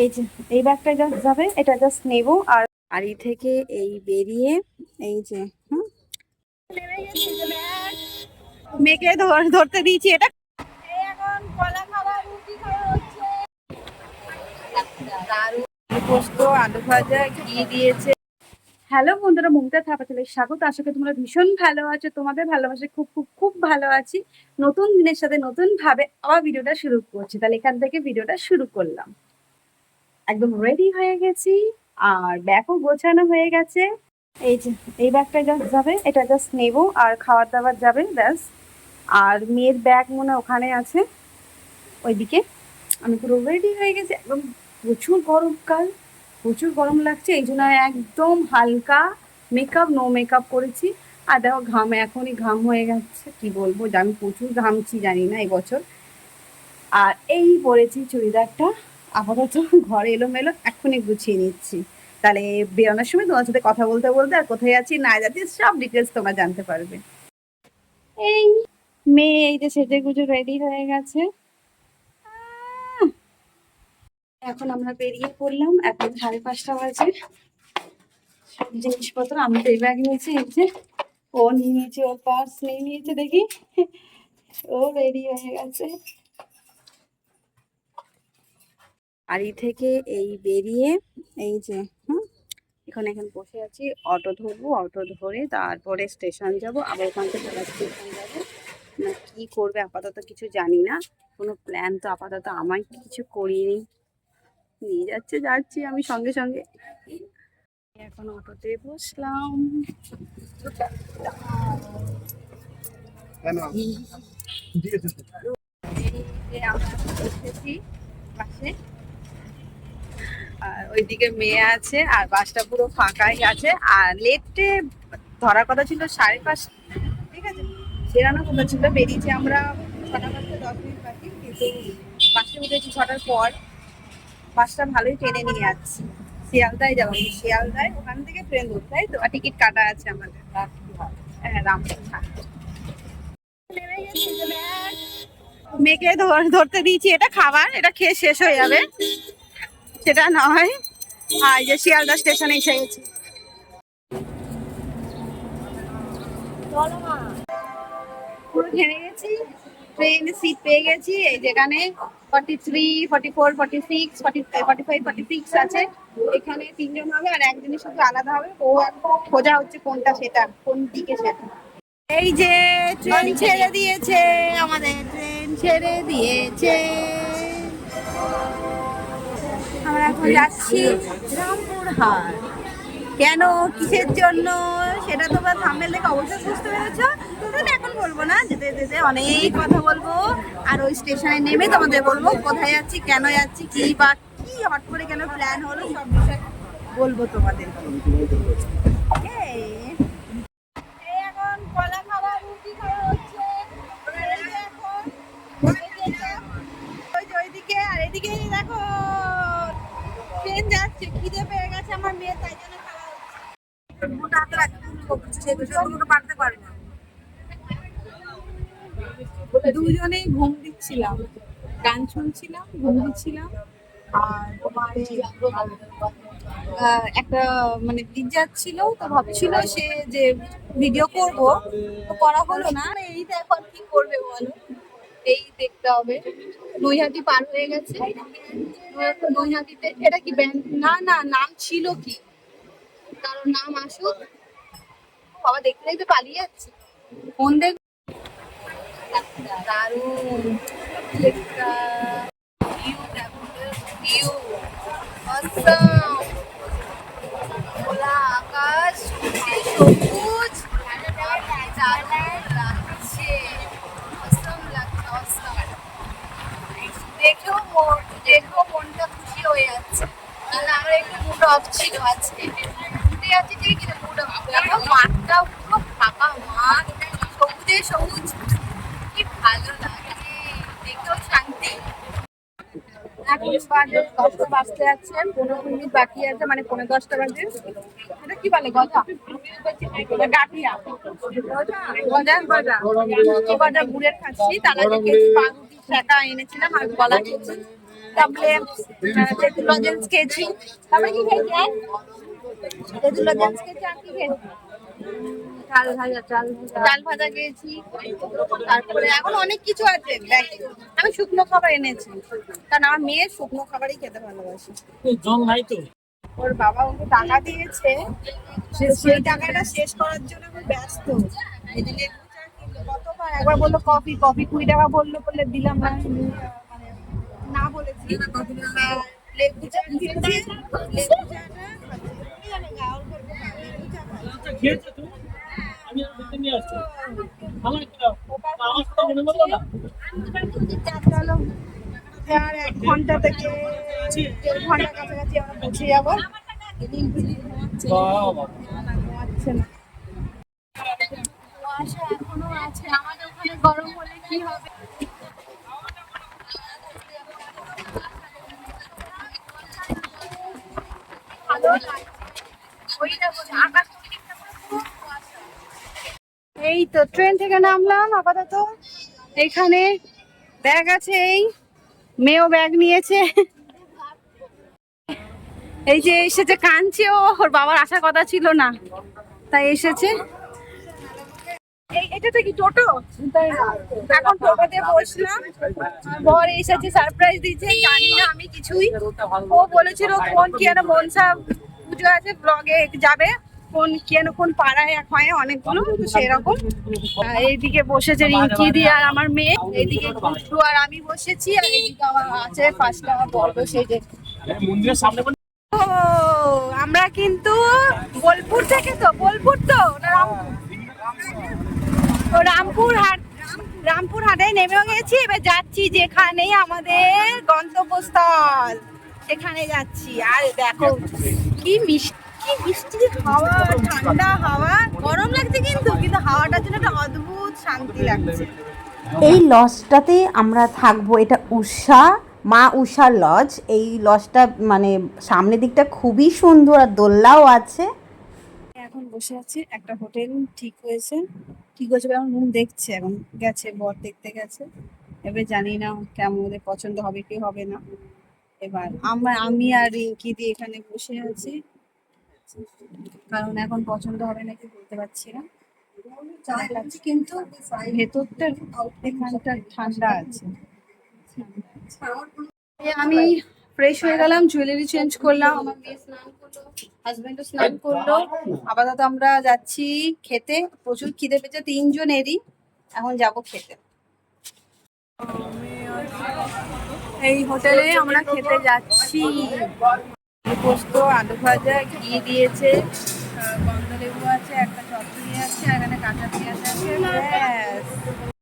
এই যে এই ব্যাগটা জাস্ট যাবে, এটা জাস্ট নেব। আর বাড়ি থেকে এই বেরিয়ে এই যে মেয়েকে ধরতে দিয়েছি। এটা এখন কলা খাওয়া, রুটি খাওয়া হচ্ছে। দারুণ পোস্ত, আলু ভাজা, ঘি দিয়েছে। হ্যালো বন্ধুরা, মমতা থাপাতে স্বাগত। আশা করি তোমরা ভীষণ ভালো আছো। তোমাদের ভালোবাসে খুব খুব খুব ভালো আছি। নতুন দিনের সাথে নতুন ভাবে আবার ভিডিওটা শুরু করছি। তাহলে এখান থেকে ভিডিওটা শুরু করলাম। একদম রেডি হয়ে গেছি আর ব্যাগও গোছানো হয়ে গেছে। এই যে এই ব্যাগটা জাস্ট যাবে, এটা জাস্ট নেব আর খাবার দাবার যাবে ব্যাস। আর মেয়ের ব্যাগ মনে ওখানে আছে ওইদিকে। আমি পুরো রেডি হয়ে গেছি। একদম প্রচুর গরমকাল, প্রচুর গরম লাগছে, এই জন্য একদম হালকা মেকআপ, নো মেকআপ করেছি। আর দেখো ঘামে, এখনই ঘাম হয়ে গেছে। কি বলবো যে আমি প্রচুর ঘামছি, জানি না এবছর। আর এই পরেছি চুড়িদারটা। আপাতত ঘরে এলোমেলো, এক্ষুনি গুছিয়ে নিচ্ছি। তাহলে বেরোনোর সময় তোমার সাথে কথা বলতে বলতে আর কোথায় যাচ্ছি না যাচ্ছি সব ডিটেলস তোমরা জানতে পারবে। এই মেয়ে এই যে সেজে গুজে রেডি হয়ে গেছে। এখন আমরা বেরিয়ে পড়লাম। এখন 5:30 বাজে। সব জিনিসপত্র আমি তো এই ব্যাগ নিয়েছি, এই যে ও নিয়ে নিয়েছে, ওর পার্স নিয়ে নিয়েছে। দেখি ও রেডি হয়ে গেছে। বাড়ি থেকে এই বেরিয়ে এই যে এখন বসে আছি। অটো ধরবো, অটো ধরে তারপরে স্টেশন যাব। আবার ওখান থেকে স্টেশন যাবো না, কি করবে আপাতত কিছু জানি না। কোনো প্ল্যান তো আপাতত আমার কিছু করিনি। নিয়ে যাচ্ছে, যাচ্ছি আমি সঙ্গে সঙ্গে। এখন অটোতে বসলাম। আমরা বসেছি বাসে, আর ওইদিকে মেয়ে আছে আর বাসটা পুরো ফাঁকাই আছে। আর লেটে ধরার কথা ছিল 5:30, ঠিক আছে, বেরানোর কথা ছিল। বেরিয়েছি আমরা 6:10 বাকি, কিন্তু বাসে উঠেছি 6টার পর। বাসটা ভালোই টেনে নিয়ে যাচ্ছি। শিয়ালদায় যাবো, শিয়ালদায় ওখান থেকে ট্রেন ধরতে, তাই তো। আর টিকিট কাটা আছে আমাদের। হ্যাঁ, রামপুরহাট। মেয়েকে ধরতে দিয়েছি। এটা খাবার, এটা খেয়ে শেষ হয়ে যাবে, সেটা নয়। আর এই যে শিয়ালদা স্টেশনে এসে গেছি। পুরো ঘেমে গেছি। ট্রেনে সিট পেয়ে গেছি। এই যেখানে 43, 44, 46, 45, 46 আছে। এখানে 3জন হবে আর একজনই শুধু আলাদা হবে। ও এখন খোঁজা হচ্ছে কোনটা, সেটা কোন দিকে সেটা। এই যে ট্রেন ছেড়ে দিয়েছে, আমাদের ট্রেন ছেড়ে দিয়েছে। আমরা এখন যাচ্ছি রামপুরহাট। কেন, কিসের জন্য, সেটা তোমরা থাম্বনেল দেখে অবশ্যই বুঝতে পেরেছো। এখন বলবো না, যেতে যেতে অনেক কথা বলবো। আর ওই স্টেশনে নেমে তোমাদের বলবো কোথায় যাচ্ছি, কেন যাচ্ছি, কি বা কি হট করে কেন প্ল্যান হলো, সব বিষয় বলবো তোমাদের। এখন কলা খাওয়া, রুটি খাওয়া হচ্ছে। ওইদিকে আর এদিকে দেখো ট্রেন যাচ্ছে। খিদে পেয়ে গেছে আমার মেয়ে, তাই জন্য খাওয়া হচ্ছে। দুজনেই ঘুম দিচ্ছিলাম, গান শুনছিলাম, ঘুম দিচ্ছিলাম। আর তোমার একটা মানে দিক যাচ্ছিল, তো ভাবছিল সে যে ভিডিও করব, তো করা হলো না। এইটা এখন কি করবে বলো, এই দেখতে হবে। নৈহাটি পার হয়ে গেছে। নৈহাটিতে এটা কি ব্যান্ড, না না, নাম ছিল কি, কারণ নাম আসুক। বাবা দেখতে দেখতে পালিয়ে যাচ্ছে। ফোন দেখ, দারুণ একটা ভিউ, ভিউ অসাম। খোলা আকাশ, সবুজ, লাগছে অসাম, লাগছে অসাম। দেখেও মনটা খুশি হয়ে যাচ্ছে। তাহলে আমার একটু মুড অফ ছিল আজকে। ঘুরতে যাচ্ছি ঠিক, কিন্তু মুড অফ। দেখো মাঠটা পুরো ফাঁকা মাঠ, সবুজে সবুজ, কি ভালো লাগে, দেখেও শান্তি। এখন বাজে 10টা বাজতে যাচ্ছে, 15 মিনিট বাকি আছে, মানে 9:45 বাজে। এটা কি বলে, গজা, গাঠিয়া, গজা গজা গজা গুড়ের খাচ্ছি। তার আগে খেয়েছি পাউরুটি, শাঁকা এনেছিলাম আর কলা খেয়েছি। তারপরে তেঁতুল লজেন্স খেয়েছি। তারপরে কি খেয়েছি আর? তেঁতুল লজেন্স খেয়েছি, আর কি খেয়েছি? চাল ভাজা খেয়েছি। তারপরে এখন অনেক কিছু আছে ব্যাগে। আমি শুকনো খাবার এনেছি, কারণ আমার মেয়ে শুকনো খাবারই খেতে ভালোবাসে। জল নাই তো। ওর বাবা ওকে টাকা দিয়েছে, সেই টাকাটা শেষ করার জন্য আমি ব্যস্ত। এই যে লেবু চা কিনলো, কতবার একবার বললো কফি 20 টাকা বললো, বলে দিলাম না, মানে না বলেছি। আর লেবু চা কিনেছি, লেবু চাটা খাচ্ছি। লেবু চা খাচ্ছি। খেয়েছো তুমি? আমি আর দেখতে নিয়ে আসছি। আমার কি দাও? আমার কথা মনে পড়লো না? চলো, আর 1 ঘন্টা থেকে 1.5 ঘন্টা কাছাকাছি আমরা পৌঁছে যাবো। বাবা, ঘুমাচ্ছে না। কুয়াশা এখনো আছে, আমাদের ওখানে গরম হলে কি হবে? ভালো লাগছে। ওই দেখো, আকাশটা ঠিকঠাক করে পুরো কুয়াশা। এই তো ট্রেন থেকে নামলাম আপাতত। এখানে ব্যাগ আছে, এই মেয়েও ব্যাগ নিয়েছে। এই যে এসেছে, কাঁদছে ও, ওর বাবার আসার কথা ছিল না, তাই এসেছে। এটা তো কি টোটো? এখন টোটোতে বসলাম, বর এসেছে, সারপ্রাইজ দিচ্ছে, জানি না আমি কিছুই। ও বলেছিল কোন কি যেন মনসা পুজো আছে, ব্লগে যাবে, কোন পাড়ায় হয় অনেকগুলো, তো সেরকম। এইদিকে বসেছে রিঙ্কি দি আর আমার মেয়ে, এইদিকে গুড্ডু আর আমি বসেছি, আর এইদিকে আমার আছে ফার্স্ট আমার বর বসেছে। মন্দিরের সামনে ও আমরা কিন্তু বোলপুর থেকে, তো বোলপুর তো না রামপুর হাটে নেমেও গেছি, এবার যাচ্ছি যেখানে আমাদের গন্তব্যস্থল, এখানে যাচ্ছি। আর দেখো কি মিষ্টি হাওয়া, ঠান্ডা হাওয়া, গরম লাগছে কিন্তু কিন্তু হাওয়াটার জন্য একটা অদ্ভুত শান্তি লাগছে। এই লজটাতে আমরা থাকবো, এটা মা উষা লজ। এই লজটা মানে সামনের দিকটা খুবই সুন্দর, আর দোলনাও আছে। এখন বসে আছি, একটা হোটেল ঠিক হয়েছে, এখন রুম দেখছে, এখন গেছে বর দেখতে গেছে। এবার জানি না কেমন ওদের পছন্দ হবে কি হবে না। এবার আমি আর রিঙ্কি দিয়ে এখানে বসে আছি, কারণ এখন পছন্দ হবে নাকি বলতে পারছি না। চাপ লাগছে, কিন্তু ভেতরটা এখানটা ঠান্ডা আছে। আমি ফ্রেশ হয়ে গেলাম, জুয়েলারি চেঞ্জ করলাম, আমার মেয়ে স্নান করলো, হাজবেন্ডও স্নান করলো। আপাতত আমরা যাচ্ছি খেতে, প্রচুর খিদে পেয়েছে তিনজনেরই, এখন যাব খেতে। এই হোটেলে আমরা খেতে যাচ্ছি। পোস্ত, আলু ভাজা, ঘি দিয়েছে, গন্ধ লেবু আছে, একটা চটনি আছে, আর এখানে কাঁচা পেঁয়াজ আছে, ব্যাস।